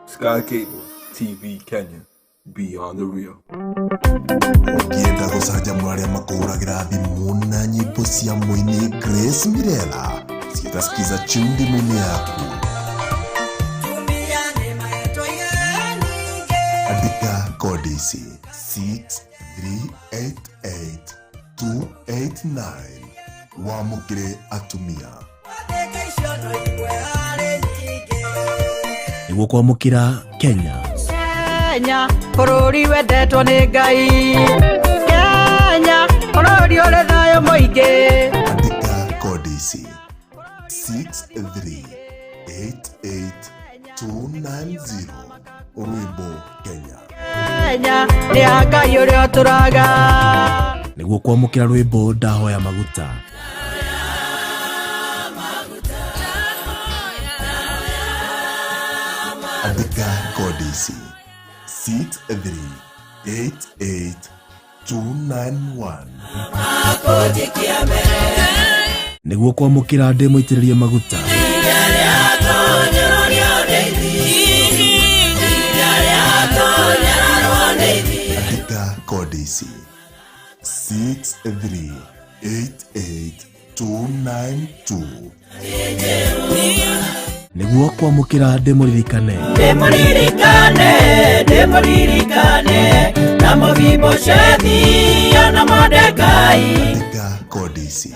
Sky Cable TV Kenya, Beyond the Real. Ukienda gucanjamũra arĩa makũhũragĩra thimũ na nyĩmbo cia mũini Grace Mirela citasikiza thimũ-inĩ yaku. Andĩka kodi ici 6388289 wamũkĩre atumia. Nĩguo kwamũkĩra Kenya. Kenya, bũrũri wendetwo nĩ Ngai. Kenya, bũrũri ũrĩ thayũ mũingĩ. Andĩka kodi ici 6388290 rwĩmbo Kenya. Kenya, nĩ ya Ngai ũrĩa ũtũraga. Nĩguo kwamũkĩra rwĩmbo ndahoya maguta. Andĩka kodi ici 6388291 nĩguo kwamũkĩra ndĩmũitĩrĩrie maguta. Andĩka kodi ici 6388292 nĩguo kwamũkĩra ndĩmũririkane. Ndĩmũririkane na mũthimbo cia na Mordekai. Andĩka kodi ici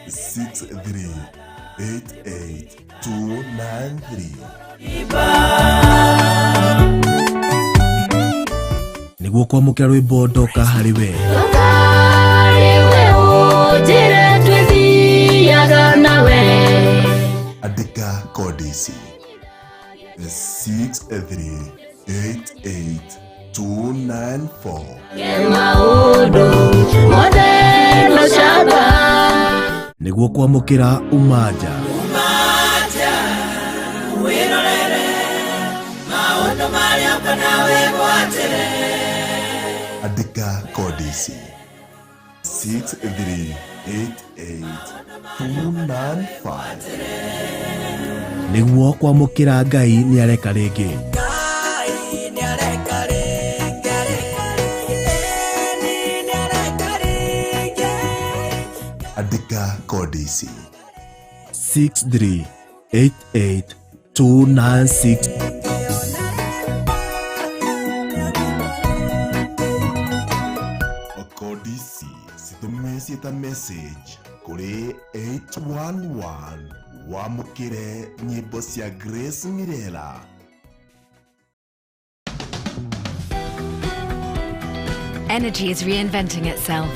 6388293 nĩguo kwamũkĩra rwĩmbo ndoka harĩ we. Andĩka kodi ici 6388294 nĩguo kwamũkĩra umaja. Andĩka kodi ici 6388295 nĩguo kwamũkĩra Ngai nĩ areka rĩngĩ. Andĩka kodi ici 6388296 kodi ici citũmĩcie ta message kũrĩ 811 wamũkĩre nyĩmbo cia Grace Mirela. Energy is reinventing itself.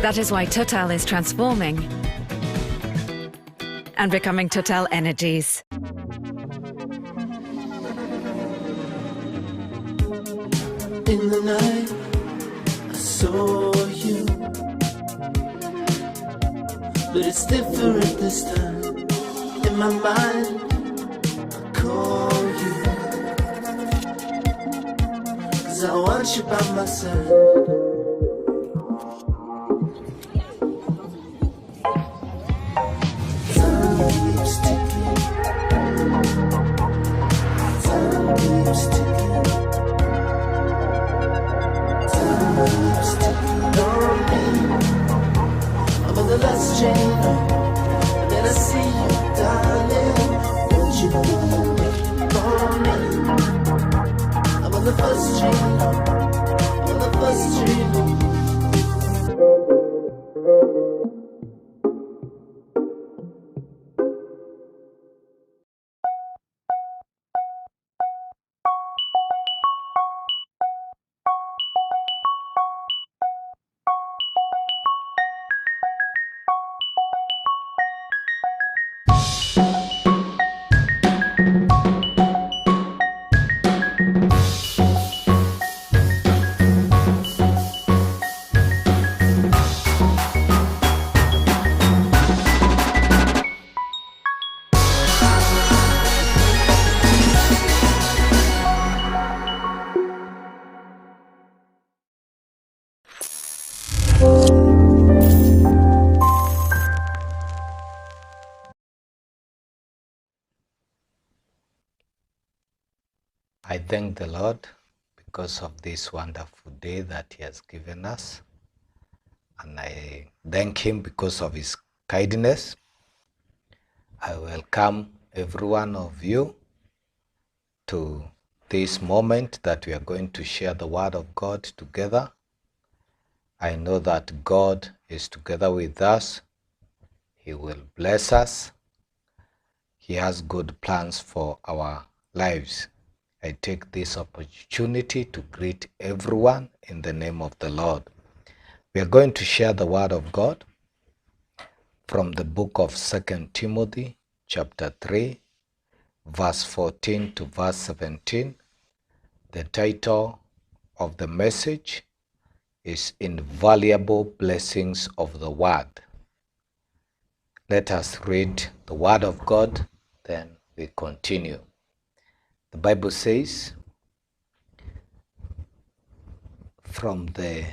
That is why Total is transforming and becoming Total Energies. In the night, I saw you, but it's different this time. In my mind, I call you, 'cause I want you by my side. I thank the Lord because of this wonderful day that He has given us. And I thank Him because of His kindness. I welcome every one of you to this moment that we are going to share the Word of God together. I know that God is together with us. He will bless us. He has good plans for our lives. I take this opportunity to greet everyone in the name of the Lord. We are going to share the Word of God from the book of 2 Timothy chapter 3, verse 14 to verse 17. The title of the message is Invaluable Blessings of the Word. Let us read the Word of God, then we continue. The Bible says from the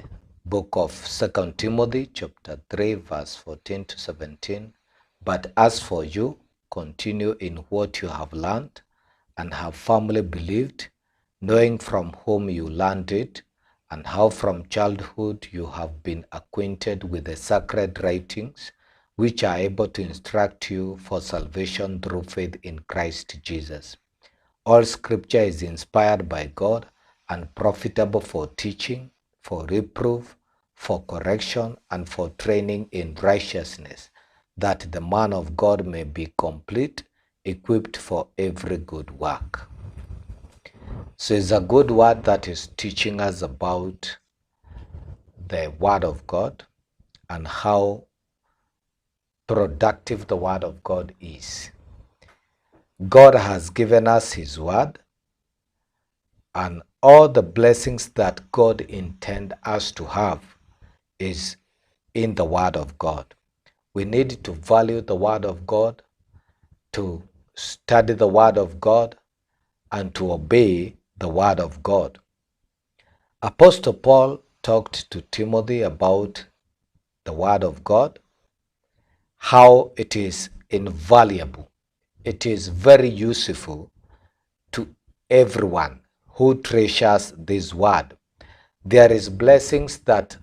book of 2 Timothy chapter 3 verse 14 to 17, but as for you, continue in what you have learned and have firmly believed, knowing from whom you learned it, and how from childhood you have been acquainted with the sacred writings, which are able to instruct you for salvation through faith in Christ Jesus. All scripture is inspired by God and profitable for teaching, for reproof, for correction, and for training in righteousness, that the man of God may be complete, equipped for every good work. So it's a good word that is teaching us about the Word of God and how productive the Word of God is. God has given us His Word, and all the blessings that God intends us to have is in the Word of God. We need to value the Word of God, to study the Word of God, and to obey the Word of God. Apostle Paul talked to Timothy about the Word of God, how it is invaluable. It is very useful to everyone who treasures this Word. There is blessings that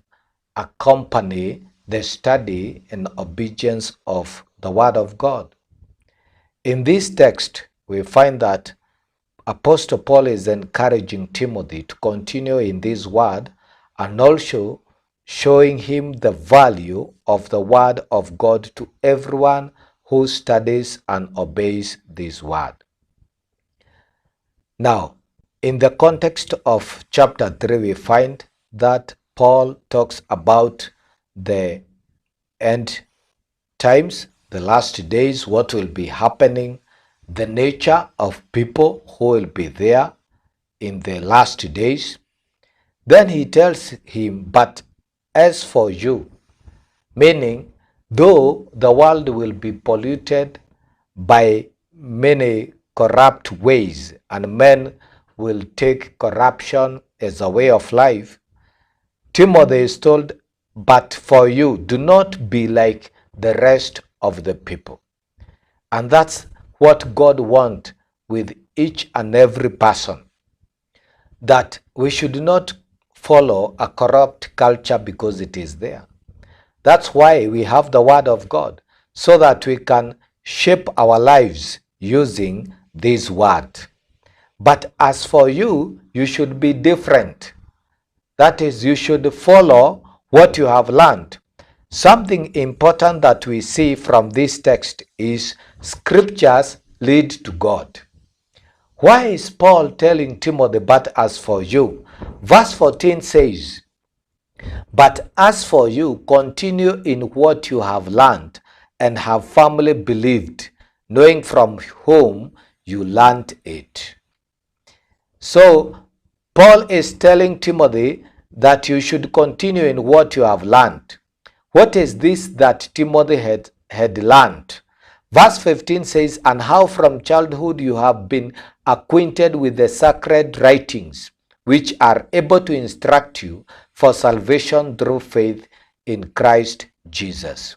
accompany the study and obedience of the Word of God. In this text, we find that Apostle Paul is encouraging Timothy to continue in this Word and also showing him the value of the Word of God to everyone who studies and obeys this Word. Now, in the context of chapter 3, we find that Paul talks about the end times, the last days, what will be happening, the nature of people who will be there in the last days. Then he tells him, but as for you, meaning though the world will be polluted by many corrupt ways and men will take corruption as a way of life, Timothy is told, but for you, do not be like the rest of the people. And that's what God wants with each and every person, that we should not follow a corrupt culture because it is there. That's why we have the Word of God, so that we can shape our lives using this Word. But as for you, you should be different. That is, you should follow what you have learned. Something important that we see from this text is scriptures lead to God. Why is Paul telling Timothy, but as for you? Verse 14 says, but as for you, continue in what you have learned and have firmly believed, knowing from whom you learned it. So, Paul is telling Timothy that you should continue in what you have learned. What is this that Timothy had learned? Verse 15 says, and how from childhood you have been acquainted with the sacred writings, which are able to instruct you for salvation through faith in Christ Jesus.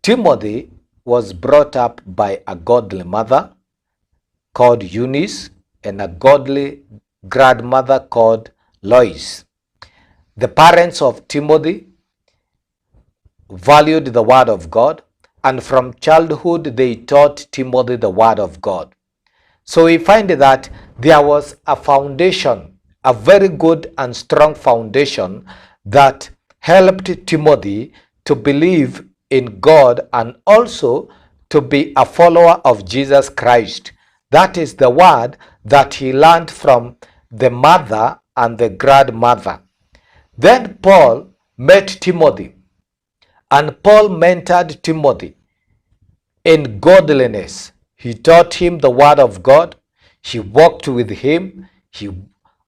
Timothy was brought up by a godly mother called Eunice, and a godly grandmother called Lois. The parents of Timothy valued the word of God, and from childhood they taught Timothy the word of God. So we find that there was a foundation, a very good and strong foundation that helped Timothy to believe in God and also to be a follower of Jesus Christ. That is the word that he learned from the mother and the grandmother. Then Paul met Timothy, and Paul mentored Timothy in godliness. He taught him the word of God. He walked with him. He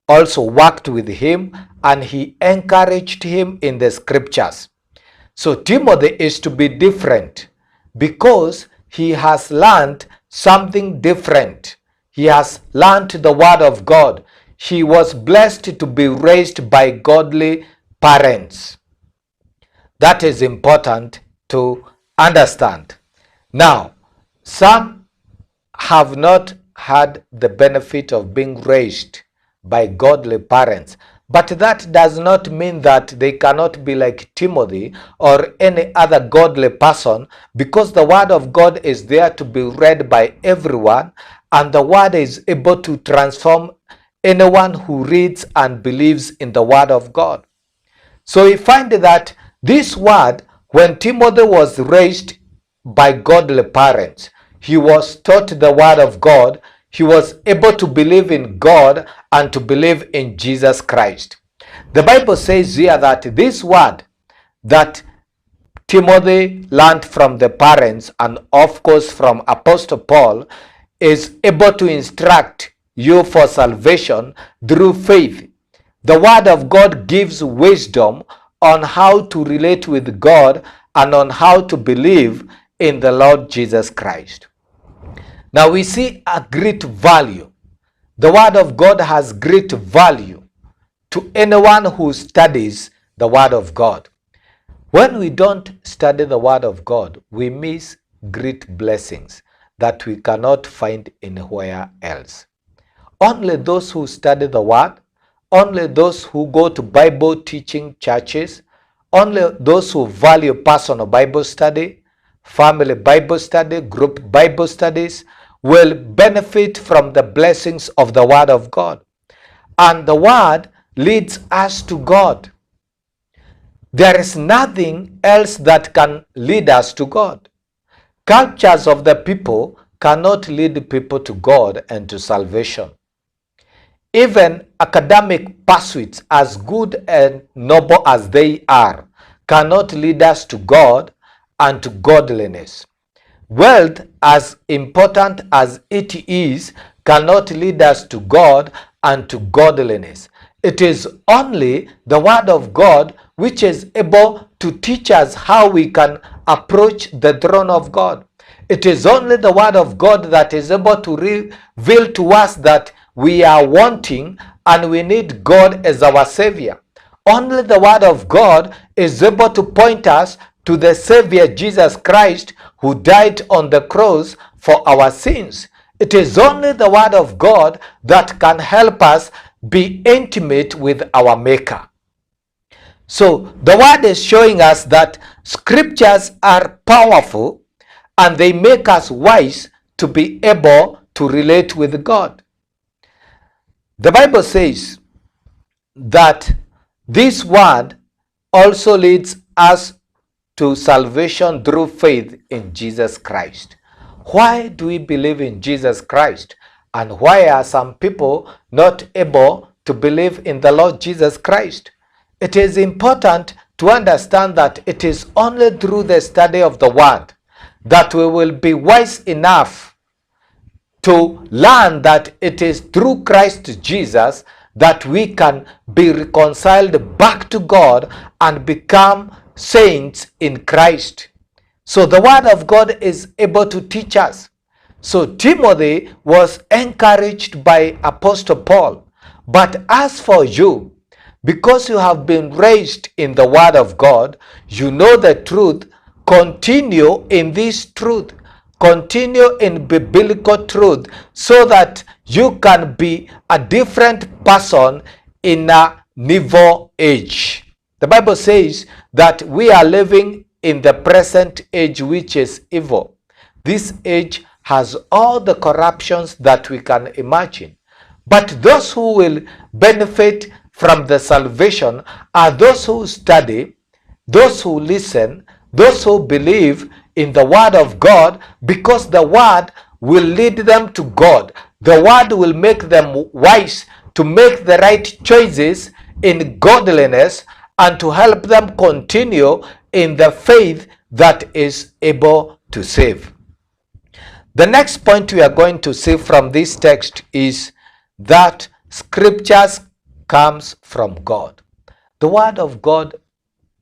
also worked with him, and he encouraged him in the scriptures. So Timothy is to be different because he has learned something different. He has learned the word of God. He was blessed to be raised by godly parents. That is important to understand. Now, some have not had the benefit of being raised by godly parents, but that does not mean that they cannot be like Timothy or any other godly person, because the word of God is there to be read by everyone, and the word is able to transform anyone who reads and believes in the word of God. So we find that this word, when Timothy was raised by godly parents, he was taught the word of God. He was able to believe in God and to believe in Jesus Christ. The Bible says here that this word that Timothy learned from the parents and of course from Apostle Paul is able to instruct you for salvation through faith. The word of God gives wisdom on how to relate with God and on how to believe in the Lord Jesus Christ. Now we see a great value. The word of God has great value to anyone who studies the word of God. When we don't study the word of God, we miss great blessings that we cannot find anywhere else. Only those who study the word, only those who go to Bible teaching churches, only those who value personal Bible study, family Bible study, group Bible studies will benefit from the blessings of the word of God. And the word leads us to God. There is nothing else that can lead us to God. Cultures of the people cannot lead people to God and to salvation. Even academic pursuits, as good and noble as they are, cannot lead us to God and to godliness. Wealth, as important as it is, cannot lead us to God and to godliness. It is only the word of God which is able to teach us how we can approach the throne of God. It is only the word of God that is able to reveal to us that we are wanting and we need God as our Savior. Only the word of God is able to point us to the Savior Jesus Christ, who died on the cross for our sins. It is only the word of God that can help us be intimate with our Maker. So the word is showing us that scriptures are powerful and they make us wise to be able to relate with God. The Bible says that this word also leads us to salvation through faith in Jesus Christ. Why do we believe in Jesus Christ? And why are some people not able to believe in the Lord Jesus Christ? It is important to understand that it is only through the study of the word that we will be wise enough to learn that it is through Christ Jesus that we can be reconciled back to God and become saints in Christ. So the word of God is able to teach us. So Timothy was encouraged by Apostle Paul. But as for you, because you have been raised in the word of God, you know the truth, continue in this truth. continue in biblical truth so that you can be a different person in a evil age. The Bible says that we are living in the present age, which is evil. This age has all the corruptions that we can imagine. But those who will benefit from the salvation are those who study, those who listen, those who believe in the word of God, because the word will lead them to God. The word will make them wise to make the right choices in godliness and to help them continue in the faith that is able to save. The next point we are going to see from this text is that scriptures comes from God. The word of God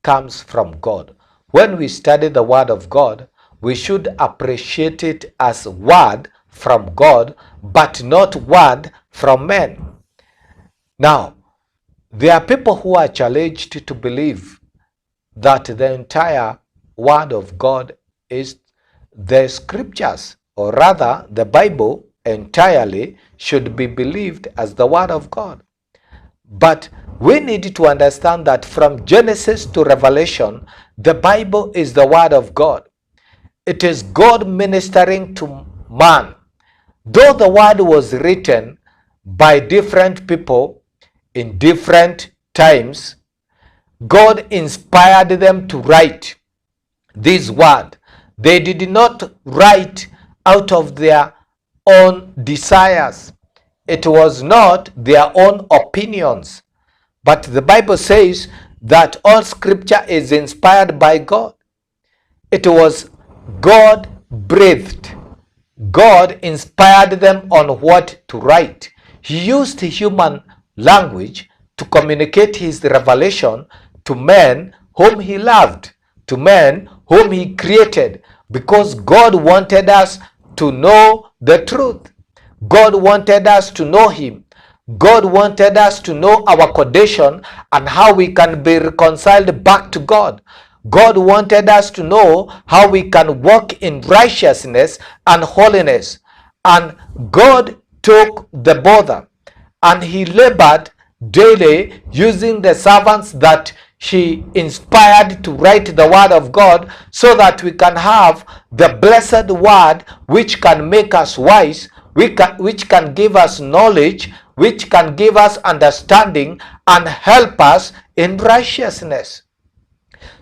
comes from God. When we study the word of God, we should appreciate it as word from God, but not word from men. Now, there are people who are challenged to believe that the entire word of God is the scriptures, or rather the Bible entirely should be believed as the word of God. But we need to understand that from Genesis to Revelation, the Bible is the word of God. It is God ministering to man. Though the word was written by different people in different times, God inspired them to write this word. They did not write out of their own desires. It was not their own opinions. But the Bible says that all scripture is inspired by God. It was God breathed. God inspired them on what to write. He used human language to communicate his revelation to men whom he loved, to men whom he created, because God wanted us to know the truth. God wanted us to know him. God wanted us to know our condition and how we can be reconciled back to God. God wanted us to know how we can walk in righteousness and holiness. And God took the bother and he labored daily using the servants that he inspired to write the word of God, so that we can have the blessed word which can make us wise, which can give us knowledge, which can give us understanding and help us in righteousness.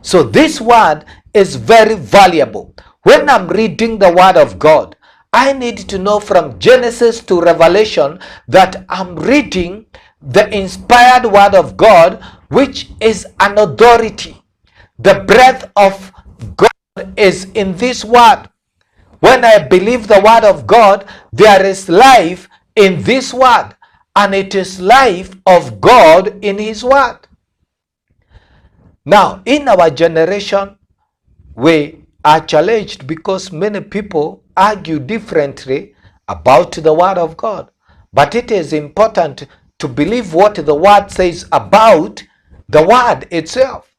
So this word is very valuable. When I'm reading the word of God, I need to know from Genesis to Revelation that I'm reading the inspired word of God, which is an authority. The breath of God is in this word. When I believe the word of God, there is life in this word, and it is life of God in his word. Now, in our generation, we are challenged because many people argue differently about the word of God. But it is important to believe what the word says about the word itself.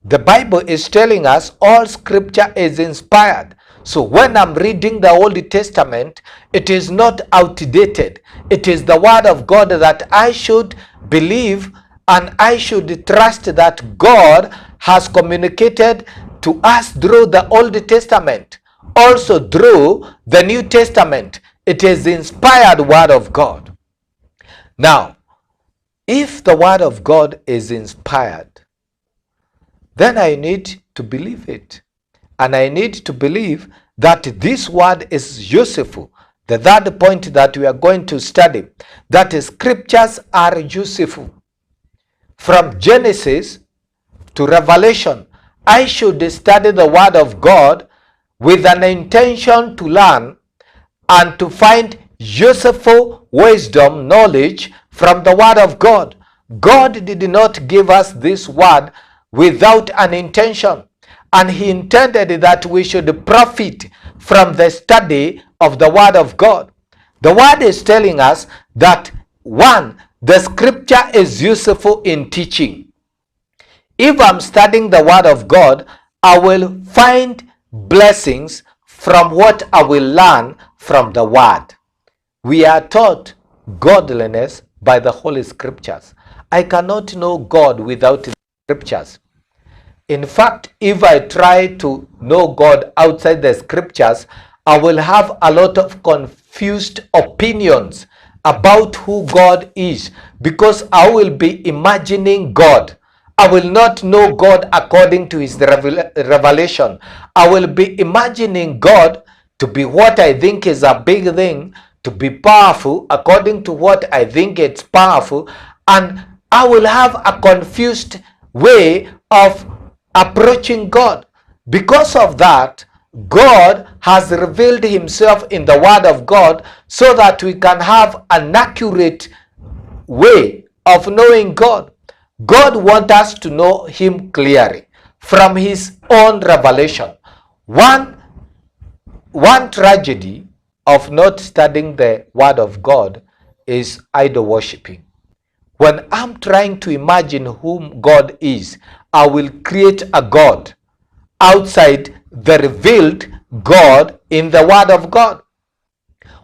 The Bible is telling us all scripture is inspired. So when I'm reading the Old Testament, it is not outdated. It is the word of God that I should believe, and I should trust that God has communicated to us through the Old Testament, also through the New Testament. It is the inspired word of God. Now, if the word of God is inspired, then I need to believe it. And I need to believe that this word is useful. The third point that we are going to study, that scriptures are useful. From Genesis to Revelation, I should study the word of God with an intention to learn and to find useful wisdom, knowledge from the word of God. God did not give us this word without an intention, and he intended that we should profit from the study of the word of God. The word is telling us that, one, the scripture is useful in teaching. If I'm studying the word of God, I will find blessings from what I will learn from the word. We are taught godliness by the Holy Scriptures. I cannot know God without the Scriptures. In fact, if I try to know God outside the Scriptures, I will have a lot of confused opinions about who God is, because I will be imagining God. I will not know God according to his revelation. I will be imagining God to be what I think is a big thing, to be powerful according to what I think it's powerful, and I will have a confused way of approaching God. Because of that, God has revealed himself in the word of God so that we can have an accurate way of knowing God. God wants us to know him clearly from his own revelation. One tragedy of not studying the word of God is idol worshiping. When I'm trying to imagine whom God is, I will create a God outside the revealed God in the word of God.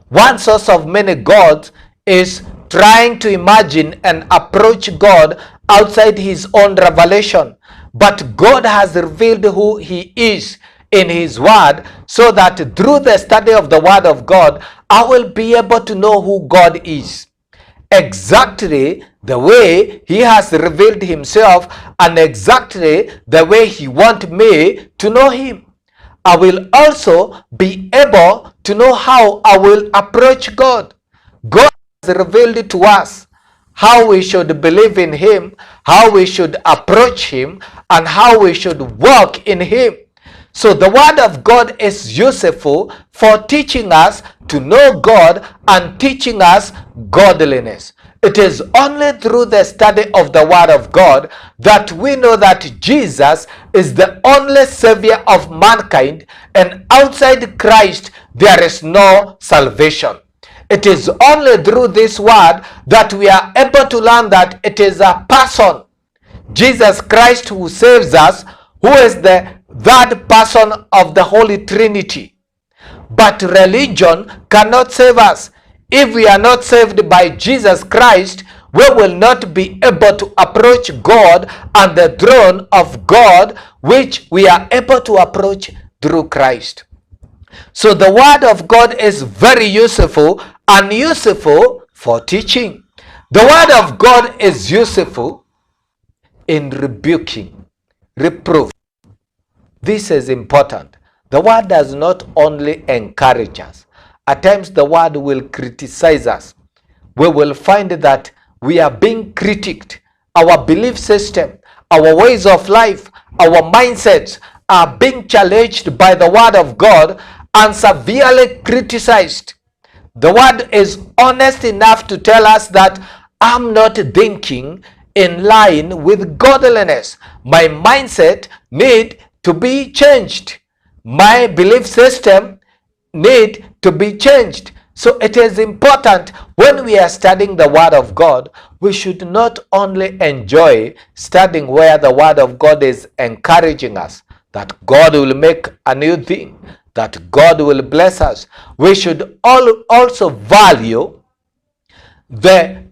One source of many gods is trying to imagine and approach God outside his own revelation. But God has revealed who he is in his word, so that through the study of the word of God, I will be able to know who God is exactly the way he has revealed himself, and exactly the way he wants me to know him. I will also be able to know how I will approach God. God has revealed to us how we should believe in him, how we should approach him, and how we should walk in him. So the word of God is useful for teaching us to know God and teaching us godliness. It is only through the study of the word of God that we know that Jesus is the only savior of mankind, and outside Christ there is no salvation. It is only through this word that we are able to learn that it is a person, Jesus Christ, who saves us, who is the third person of the Holy Trinity. But religion cannot save us. If we are not saved by Jesus Christ, we will not be able to approach God and the throne of God, which we are able to approach through Christ. So the word of God is very useful and useful for teaching. The word of God is useful in rebuking, reproof. This is important. The word does not only encourage us. At times the word will criticize us. We will find that we are being critiqued. Our belief system, our ways of life, our mindsets are being challenged by the word of God and severely criticized. The word is honest enough to tell us that I'm not thinking in line with godliness. My mindset need to be changed. My belief system need to be changed. So it is important when we are studying the word of God, we should not only enjoy studying where the word of God is encouraging us that God will make a new thing, that God will bless us. We should also value the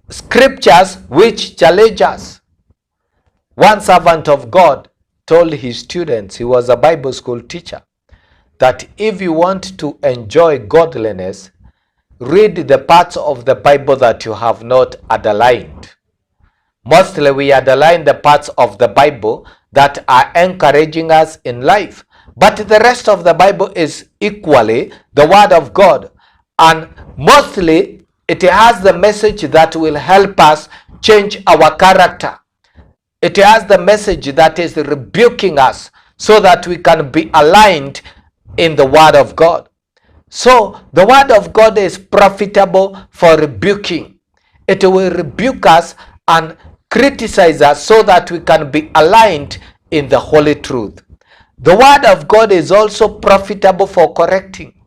scriptures which challenge us. One servant of God told his students, he was a Bible school teacher, that if you want to enjoy godliness, read the parts of the Bible that you have not underlined. Mostly we underline the parts of the Bible that are encouraging us in life, but the rest of the Bible is equally the word of God, and mostly it has the message that will help us change our character. It has the message that is rebuking us so that we can be aligned in the word of God. So the word of God is profitable for rebuking. It will rebuke us and criticize us so that we can be aligned in the holy truth. The word of God is also profitable for correcting.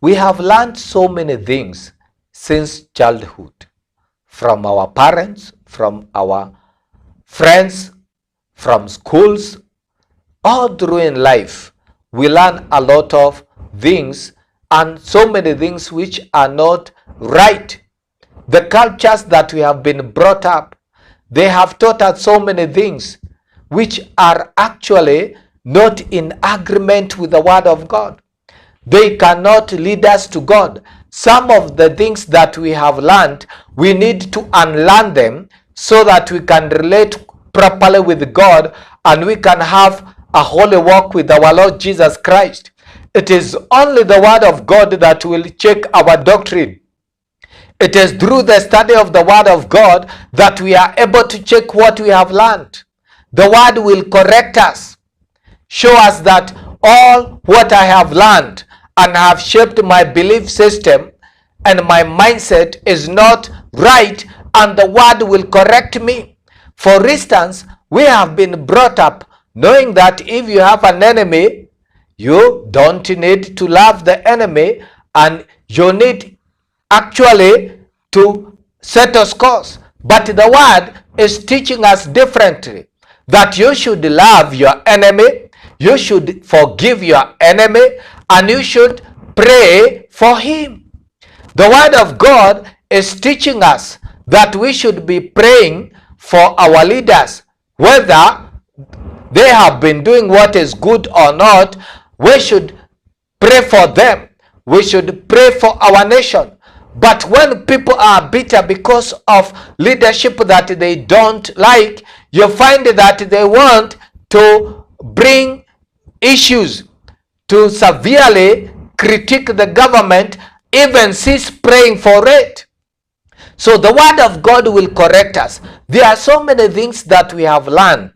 We have learned so many things since childhood, from our parents, from our friends, from schools, all through in life. we learn a lot of things, and so many things which are not right. The cultures that we have been brought up, they have taught us so many things which are actually not in agreement with the word of God. They cannot lead us to God. Some of the things that we have learned, we need to unlearn them so that we can relate properly with God and we can have a holy walk with our Lord Jesus Christ. It is only the word of God that will check our doctrine. It is through the study of the word of God that we are able to check what we have learned. The word will correct us, show us that all what I have learned and have shaped my belief system and my mindset is not right, and the word will correct me. For instance, we have been brought up knowing that if you have an enemy, you don't need to love the enemy, and you need actually to settle scores. But the word is teaching us differently, that you should love your enemy, you should forgive your enemy, and you should pray for him. The word of God is teaching us that we should be praying for our leaders, whether they have been doing what is good or not. We should pray for them. We should pray for our nation. But when people are bitter because of leadership that they don't like, you find that they want to bring issues to severely critique the government, even cease praying for it. So the word of God will correct us. There are so many things that we have learned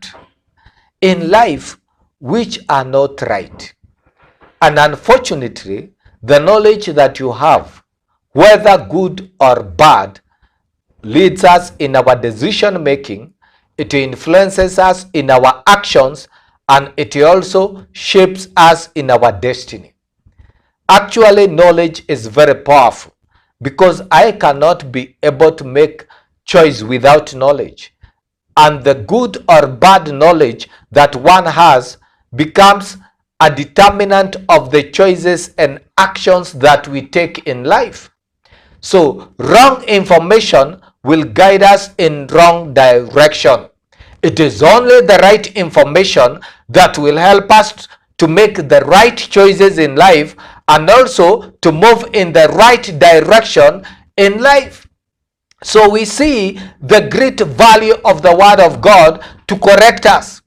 in life which are not right. And unfortunately, the knowledge that you have, whether good or bad, leads us in our decision making. It influences us in our actions, and it also shapes us in our destiny. Actually, knowledge is very powerful, because I cannot be able to make choice without knowledge. And the good or bad knowledge that one has becomes a determinant of the choices and actions that we take in life. So wrong information will guide us in wrong direction. It is only the right information that will help us to make the right choices in life, and also to move in the right direction in life. So we see the great value of the word of God to correct us.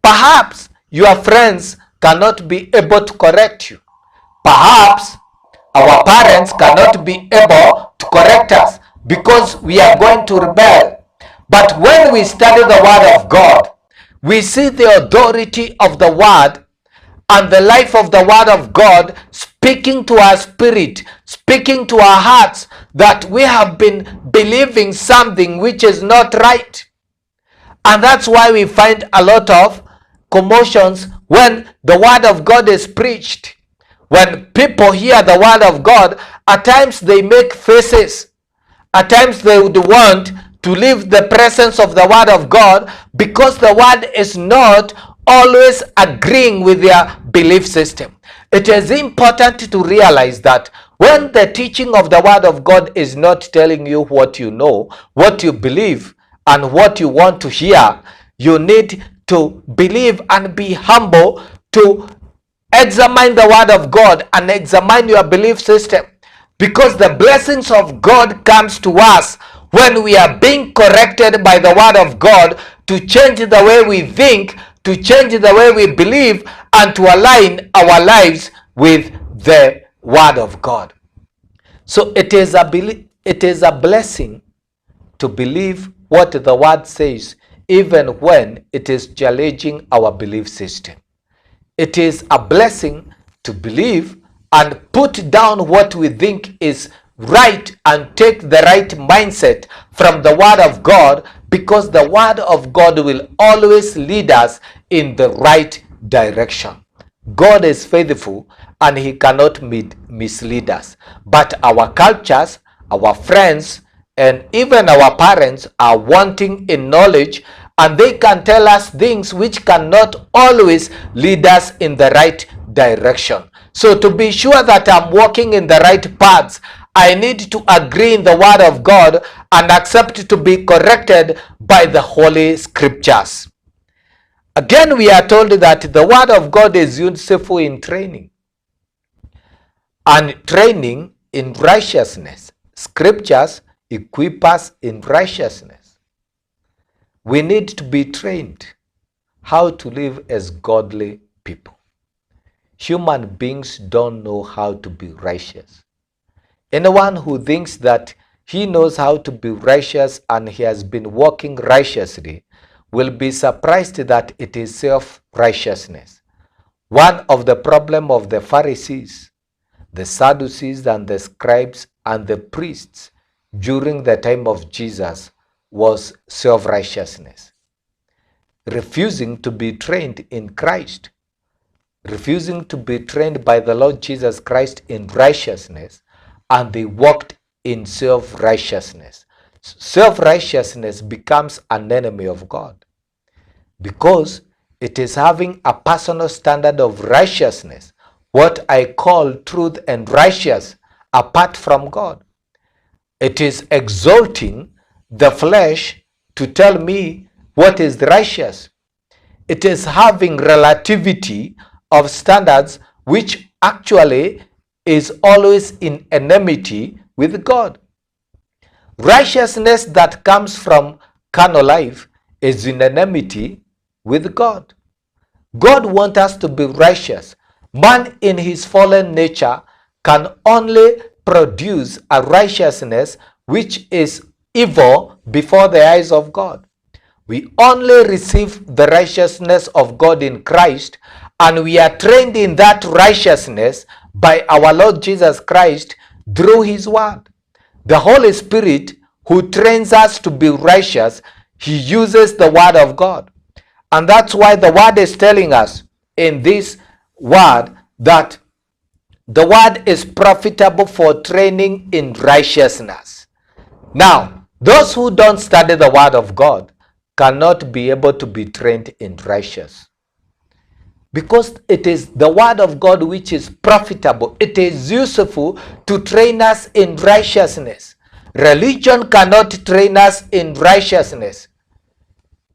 Perhaps your friends cannot be able to correct you. Perhaps our parents cannot be able to correct us because we are going to rebel. But when we study the word of God, we see the authority of the word and the life of the word of God speaking to our spirit, speaking to our hearts, that we have been believing something which is not right. And that's why we find a lot of commotions when the word of God is preached. When people hear the word of God, at times they make faces. At times they would want to leave the presence of the word of God because the word is not always agreeing with their belief system. It is important to realize that when the teaching of the word of God is not telling you what you know, what you believe, and what you want to hear, you need to believe and be humble to examine the word of God and examine your belief system, because the blessings of God comes to us when we are being corrected by the word of God to change the way we think, to change the way we believe, and to align our lives with the word of God. So it is a blessing to believe what the word says, even when it is challenging our belief system. It is a blessing to believe and put down what we think is right and take the right mindset from the word of God, because the word of God will always lead us in the right direction. God is faithful and he cannot mislead us. But our cultures, our friends, and even our parents are wanting in knowledge, and they can tell us things which cannot always lead us in the right direction. So to be sure that I'm walking in the right paths, I need to agree in the word of God and accept to be corrected by the Holy Scriptures. Again, we are told that the word of God is useful in training, and training in righteousness. Scriptures equip us in righteousness. We need to be trained how to live as godly people. Human beings don't know how to be righteous. Anyone who thinks that he knows how to be righteous and he has been walking righteously will be surprised that it is self-righteousness. One of the problems of the Pharisees, the Sadducees, and the scribes and the priests during the time of Jesus was self-righteousness. Refusing to be trained in Christ, refusing to be trained by the Lord Jesus Christ in righteousness, and they walked in self-righteousness. Self-righteousness becomes an enemy of God because it is having a personal standard of righteousness, what I call truth and righteous, apart from God. It is exalting the flesh to tell me what is righteous. It is having relativity of standards which actually is always in enmity with God. Righteousness that comes from carnal life is in enmity with God. God wants us to be righteous. Man in his fallen nature can only produce a righteousness which is evil before the eyes of God. We only receive the righteousness of God in Christ, and we are trained in that righteousness by our Lord Jesus Christ through his word. The Holy Spirit who trains us to be righteous, he uses the word of God. And that's why the word is telling us in this word that the word is profitable for training in righteousness. Now, those who don't study the word of God cannot be able to be trained in righteousness, because it is the word of God which is profitable. It is useful to train us in righteousness. Religion cannot train us in righteousness.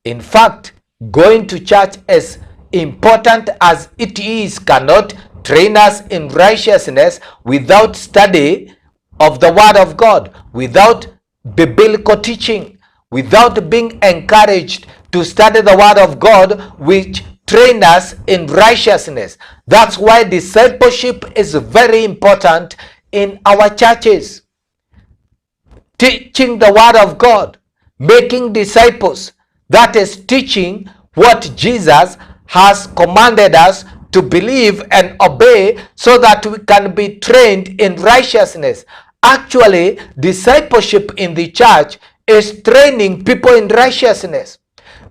In fact, going to church, as important as it is, cannot train us in righteousness without study of the word of God, without biblical teaching, without being encouraged to study the word of God, which train us in righteousness. That's why discipleship is very important in our churches. Teaching the word of God, making disciples, that is teaching what Jesus has commanded us to believe and obey so that we can be trained in righteousness. Actually, discipleship in the church is training people in righteousness.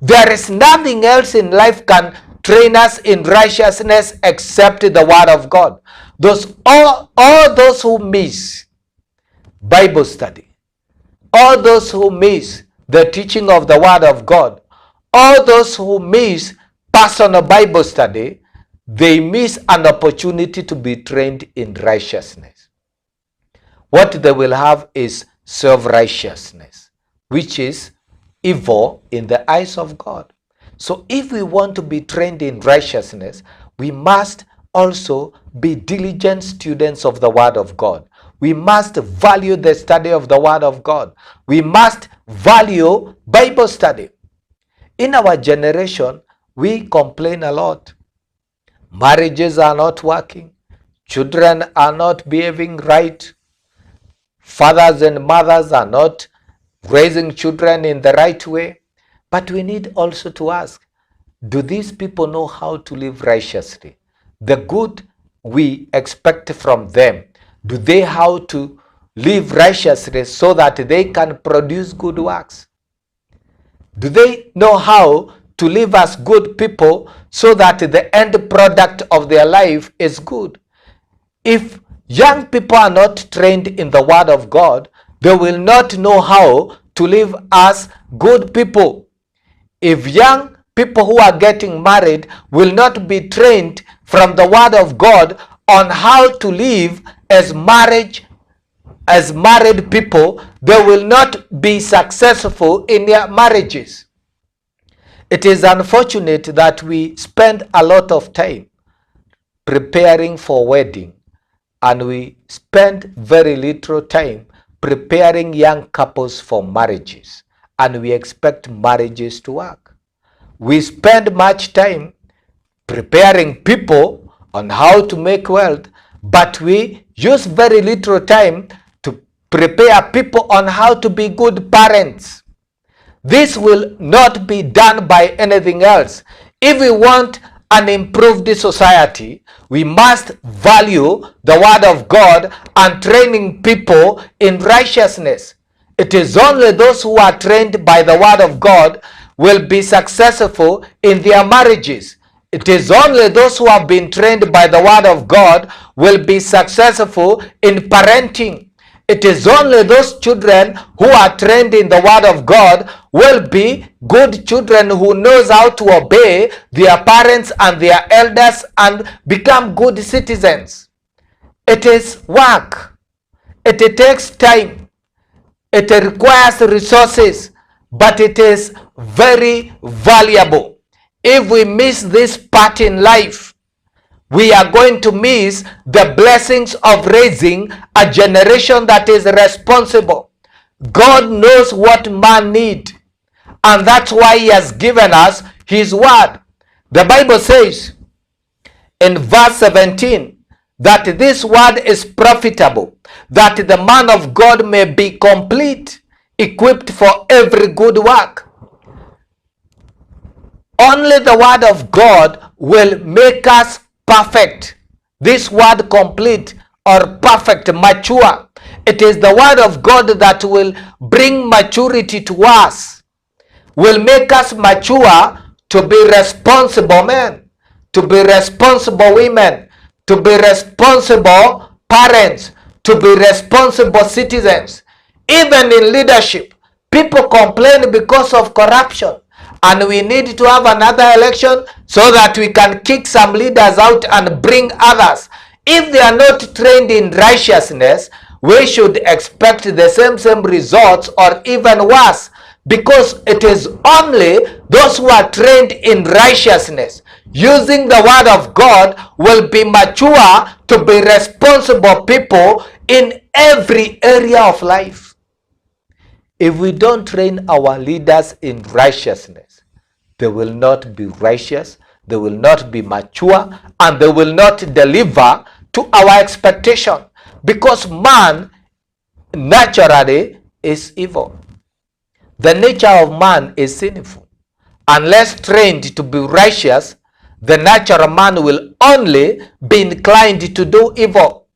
There is nothing else in life can train us in righteousness except the word of God. All those who miss Bible study, all those who miss the teaching of the word of God, all those who miss personal Bible study, they miss an opportunity to be trained in righteousness. What they will have is self-righteousness, which is evil in the eyes of God. So if we want to be trained in righteousness, we must also be diligent students of the word of God. We must value the study of the word of God. We must value Bible study. In our generation, we complain a lot. Marriages are not working. Children are not behaving right. Fathers and mothers are not raising children in the right way. But we need also to ask, do these people know how to live righteously? The good we expect from them, do they how to live righteously so that they can produce good works? Do they know how to live as good people so that the end product of their life is good? If young people are not trained in the word of God, they will not know how to live as good people. If young people who are getting married will not be trained from the Word of God on how to live as married people, they will not be successful in their marriages. It is unfortunate that we spend a lot of time preparing for wedding, and we spend very little time preparing young couples for marriages, and we expect marriages to work. We spend much time preparing people on how to make wealth, but we use very little time to prepare people on how to be good parents. This will not be done by anything else. If we want an improved society, we must value the Word of God and training people in righteousness. It is only those who are trained by the Word of God will be successful in their marriages. It is only those who have been trained by the Word of God will be successful in parenting. It is only those children who are trained in the Word of God will be good children who knows how to obey their parents and their elders and become good citizens. It is work. It takes time. It requires resources, but it is very valuable. If we miss this part in life, we are going to miss the blessings of raising a generation that is responsible. God knows what man needs, and that's why he has given us his word. The Bible says in verse 17 that this word is profitable, that the man of God may be complete, equipped for every good work. Only the word of God will make us perfect. This word complete or perfect, mature. It is the word of God that will bring maturity to us, will make us mature to be responsible men, to be responsible women, to be responsible parents, to be responsible citizens. Even in leadership, people complain because of corruption. And we need to have another election so that we can kick some leaders out and bring others. If they are not trained in righteousness, we should expect the same results or even worse, because it is only those who are trained in righteousness, using the Word of God, will be mature to be responsible people in every area of life. If we don't train our leaders in righteousness, they will not be righteous, they will not be mature, and they will not deliver to our expectation, because man naturally is evil. The nature of man is sinful. Unless trained to be righteous, the natural man will only be inclined to do evil.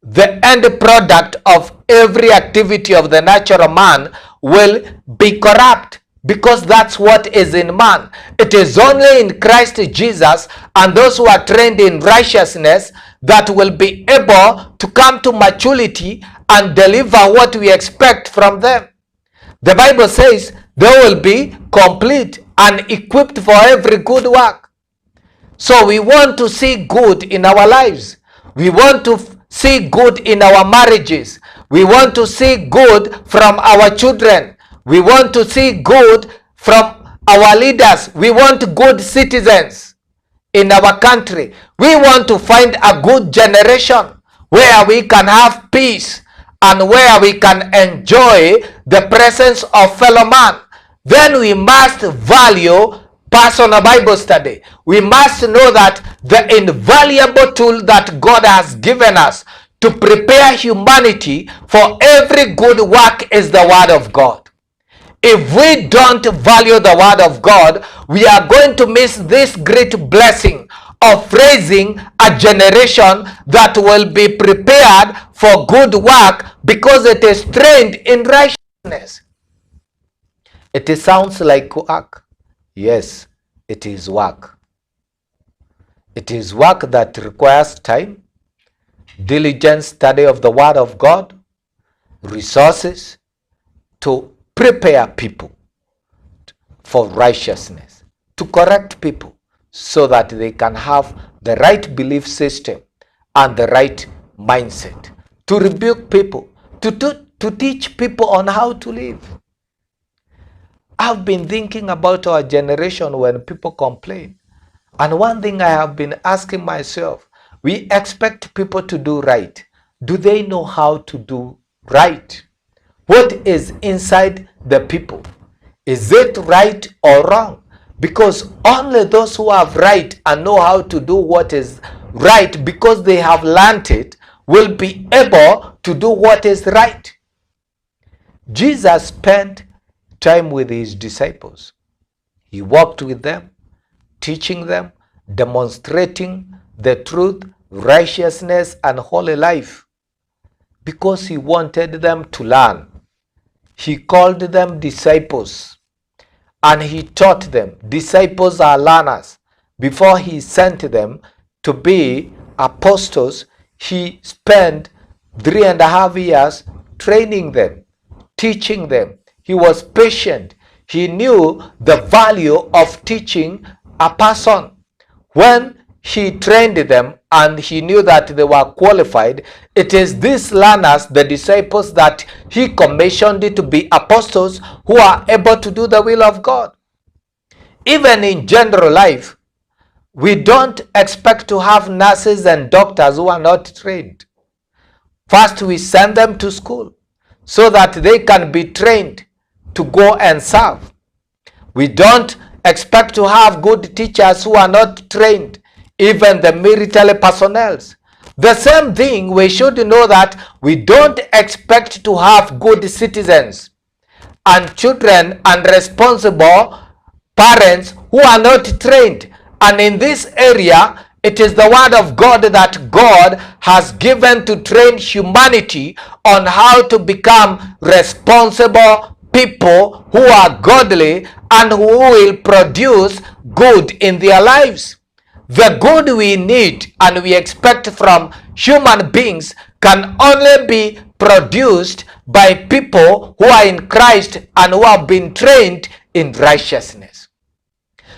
The end product of every activity of the natural man will be corrupt, because that's what is in man. It is only in Christ Jesus and those who are trained in righteousness that will be able to come to maturity and deliver what we expect from them. The Bible says they will be complete and equipped for every good work. So we want to see good in our lives. We want to see good in our marriages. We want to see good from our children. We want to see good from our leaders. We want good citizens in our country. We want to find a good generation where we can have peace and where we can enjoy the presence of fellow man. Then we must value personal Bible study. We must know that the invaluable tool that God has given us to prepare humanity for every good work is the Word of God. If we don't value the Word of God, we are going to miss this great blessing of raising a generation that will be prepared for good work because it is trained in righteousness. It sounds like work. Yes, it is work. It is work that requires time, diligent study of the Word of God, resources to prepare people for righteousness, to correct people so that they can have the right belief system and the right mindset, to rebuke people, to teach people on how to live. I've been thinking about our generation when people complain. And one thing I have been asking myself, we expect people to do right. Do they know how to do right? What is inside the people? Is it right or wrong? Because only those who have right and know how to do what is right, because they have learned it, will be able to do what is right. Jesus spent time with his disciples. He walked with them, teaching them, demonstrating the truth, righteousness, and holy life, because he wanted them to learn. He called them disciples, and he taught them. Disciples are learners. Before he sent them to be apostles, he spent 3.5 years training them, teaching them. He was patient. He knew the value of teaching a person. When he trained them and he knew that they were qualified, it is these learners, the disciples, that he commissioned to be apostles who are able to do the will of God. Even in general life, we don't expect to have nurses and doctors who are not trained. First, we send them to school so that they can be trained to go and serve. We don't expect to have good teachers who are not trained, even the military personnel. The same thing, we should know that we don't expect to have good citizens and children and responsible parents who are not trained. And in this area, it is the word of God that God has given to train humanity on how to become responsible people who are godly and who will produce good in their lives. The good we need and we expect from human beings can only be produced by people who are in Christ and who have been trained in righteousness.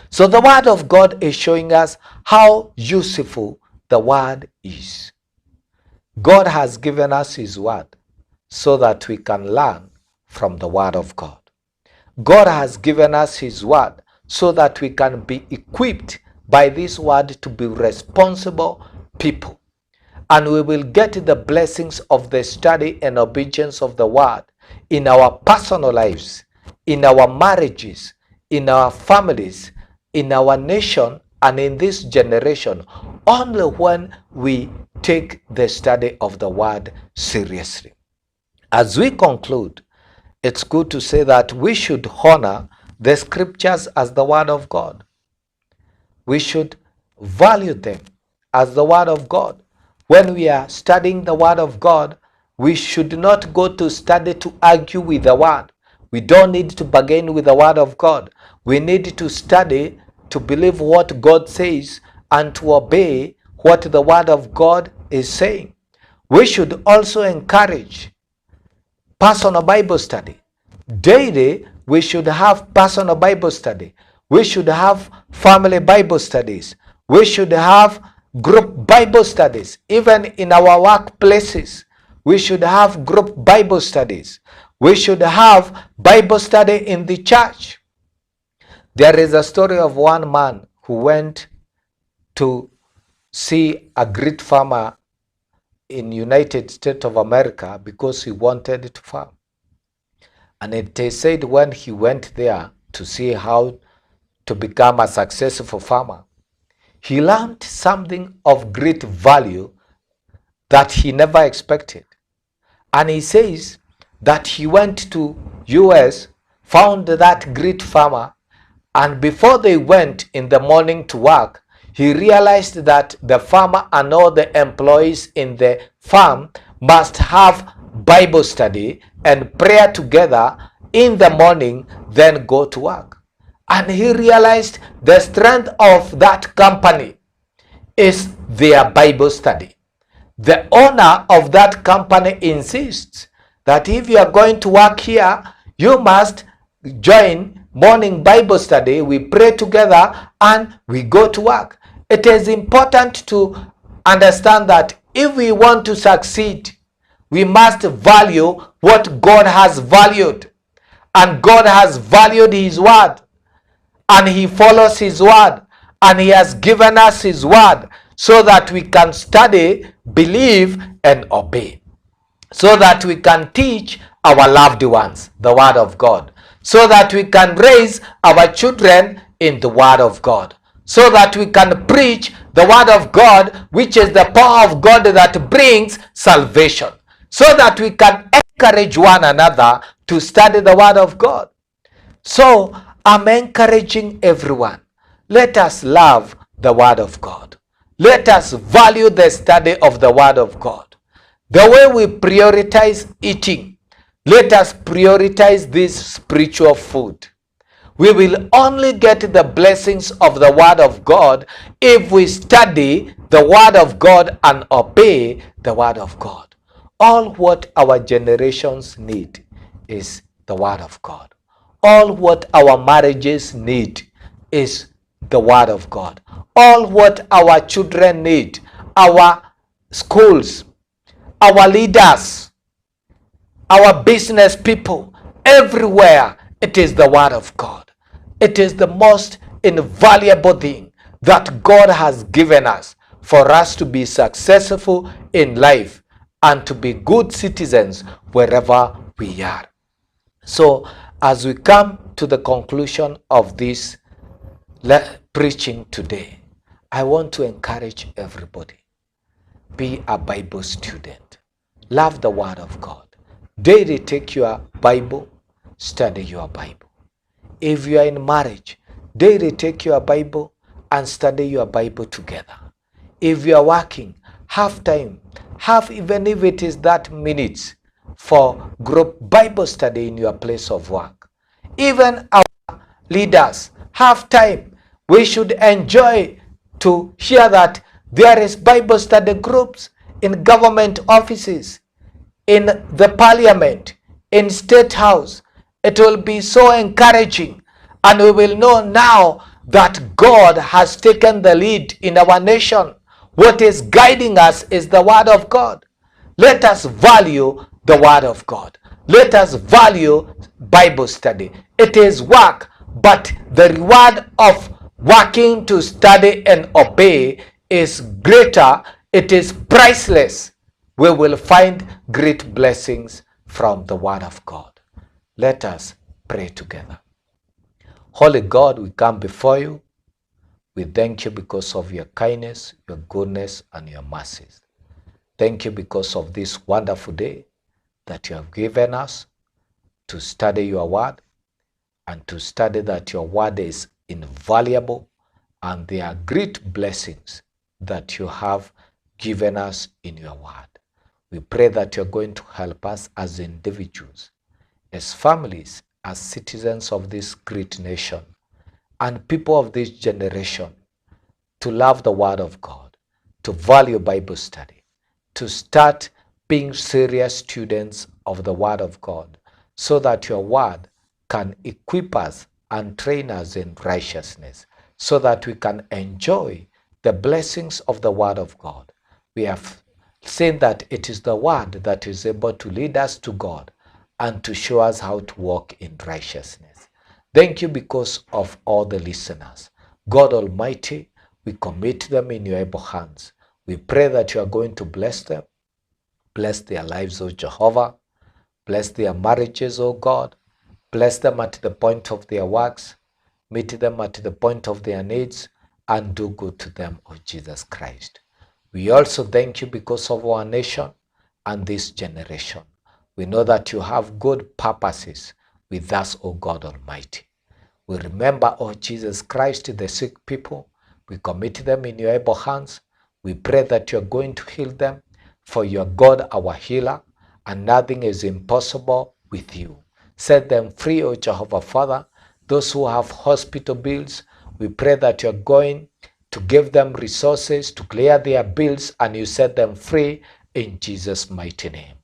So the word of God is showing us how useful the word is. God has given us his word so that we can learn from the word of God. God has given us his word so that we can be equipped by this word to be responsible people. And we will get the blessings of the study and obedience of the word in our personal lives, in our marriages, in our families, in our nation, and in this generation, only when we take the study of the word seriously. As we conclude, it's good to say that we should honor the scriptures as the word of God. We should value them as the word of God. When we are studying the word of God, we should not go to study to argue with the word. We don't need to bargain with the word of God. We need to study to believe what God says and to obey what the word of God is saying. We should also encourage personal Bible study. Daily, we should have personal Bible study. We should have family Bible studies. We should have group Bible studies. Even in our workplaces, we should have group Bible studies. We should have Bible study in the church. There is a story of one man who went to see a great farmer in United States of America because he wanted to farm. And it is said when he went there to see how to become a successful farmer, he learned something of great value that he never expected. And he says that he went to US, found that great farmer, and before they went in the morning to work, he realized that the farmer and all the employees in the farm must have Bible study and prayer together in the morning, then go to work. And he realized the strength of that company is their Bible study. The owner of that company insists that if you are going to work here, you must join morning Bible study, we pray together, and we go to work. It is important to understand that if we want to succeed, we must value what God has valued. And God has valued his word, and he follows his word, and he has given us his word so that we can study, believe, and obey, so that we can teach our loved ones the word of God, so that we can raise our children in the word of God, so that we can preach the word of God, which is the power of God that brings salvation, so that we can encourage one another to study the word of God. So I'm encouraging everyone, let us love the word of God. Let us value the study of the word of God. The way we prioritize eating, let us prioritize this spiritual food. We will only get the blessings of the word of God if we study the word of God and obey the word of God. All what our generations need is the word of God. All what our marriages need is the word of God. All what our children need, our schools, our leaders, our business people, everywhere, it is the word of God. It is the most invaluable thing that God has given us for us to be successful in life and to be good citizens wherever we are. So as we come to the conclusion of this preaching today, I want to encourage everybody. Be a Bible student. Love the word of God. Daily take your Bible, study your Bible. If you are in marriage, daily take your Bible and study your Bible together. If you are working, have time, even if it is that minutes for group Bible study in your place of work. Even our leaders have time. We should enjoy to hear that there is Bible study groups in government offices, in the parliament, in state house. It will be so encouraging, and we will know now that God has taken the lead in our nation. What is guiding us is the word of God. Let us value the word of God. Let us value Bible study. It is work, but the reward of working to study and obey is greater. It is priceless. We will find great blessings from the word of God. Let us pray together. Holy God, we come before you. We thank you because of your kindness, your goodness, and your mercies. Thank you because of this wonderful day that you have given us to study your word, and to study that your word is invaluable, and there are great blessings that you have given us in your word. We pray that you're going to help us as individuals, as families, as citizens of this great nation, and people of this generation, to love the word of God, to value Bible study, to start being serious students of the word of God, so that your word can equip us and train us in righteousness, so that we can enjoy the blessings of the word of God. We have seen that it is the word that is able to lead us to God and to show us how to walk in righteousness. Thank you because of all the listeners. God Almighty, we commit them in your able hands. We pray that you are going to bless them. Bless their lives, O Jehovah. Bless their marriages, O God. Bless them at the point of their works. Meet them at the point of their needs, and do good to them, O Jesus Christ. We also thank you because of our nation and this generation. We know that you have good purposes with us, O God Almighty. We remember, O Jesus Christ, the sick people. We commit them in your able hands. We pray that you are going to heal them, for you are God, our healer, and nothing is impossible with you. Set them free, O Jehovah Father. Those who have hospital bills, we pray that you are going to give them resources to clear their bills, and you set them free in Jesus' mighty name.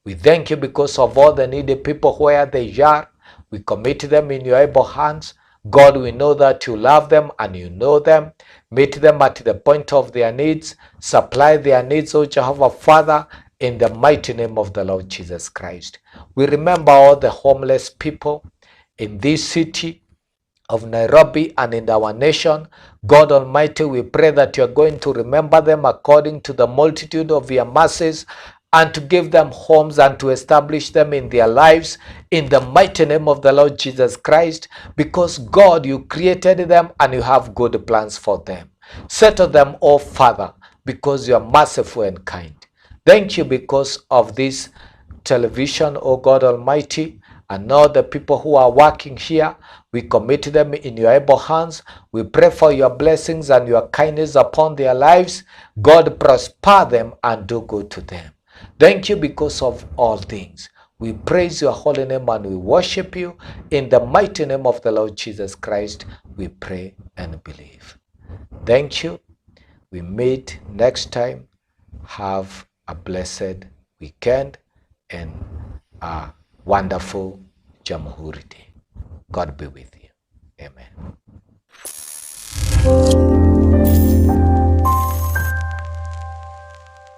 We thank you because of all the needy people where they are. We commit them in your able hands. God, we know that you love them and you know them. Meet them at the point of their needs. Supply their needs, O Jehovah Father, in the mighty name of the Lord Jesus Christ. We remember all the homeless people in this city of Nairobi and in our nation. God Almighty, we pray that you're going to remember them according to the multitude of your mercies, and to give them homes and to establish them in their lives in the mighty name of the Lord Jesus Christ, because God, you created them and you have good plans for them. Settle them, oh Father, because you are merciful and kind. Thank you because of this television, oh God Almighty, and all the people who are working here. We commit them in your able hands. We pray for your blessings and your kindness upon their lives. God, prosper them and do good to them. Thank you because of all things. We praise your holy name and we worship you. In the mighty name of the Lord Jesus Christ, we pray and believe. Thank you. We meet next time. Have a blessed weekend and a wonderful Jamhuri Day. God be with you.